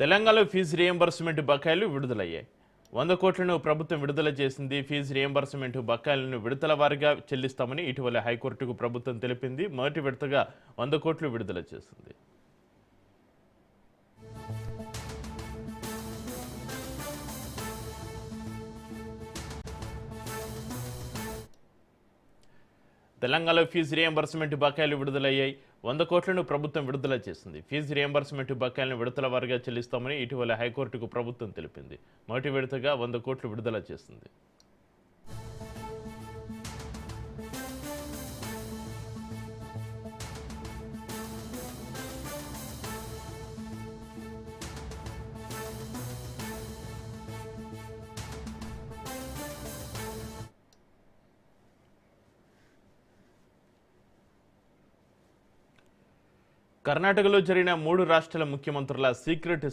తెలంగాణలో fee reimbursement బకాయిలు విడుదలయ్యాయి. 100 కోట్లను ప్రభుత్వం విడుదల చేసింది. ఫీజు రియంబర్స్మెంట్ బకాయిలను విడతల వారీగా చెల్లిస్తామని ఇటీవల హైకోర్టుకు ప్రభుత్వం తెలిపింది. మొదటి విడతగా 100 కోట్లు విడుదల చేసింది. తెలంగాణలో ఫీజు రియంబర్స్మెంట్ బకాయిలు విడుదలయ్యాయి. 100 కోట్లను ప్రభుత్వం విడుదల చేసింది. ఫీజు రియంబర్స్మెంట్ బకాయిలను విడతల వారీగా చెల్లిస్తామని ఇటీవల హైకోర్టుకు ప్రభుత్వం తెలిపింది. మొదటి విడతగా 100 కోట్లు విడుదల చేసింది. కర్ణాటకలో జరిగిన 3 రాష్ట్రాల ముఖ్యమంత్రుల సీక్రెట్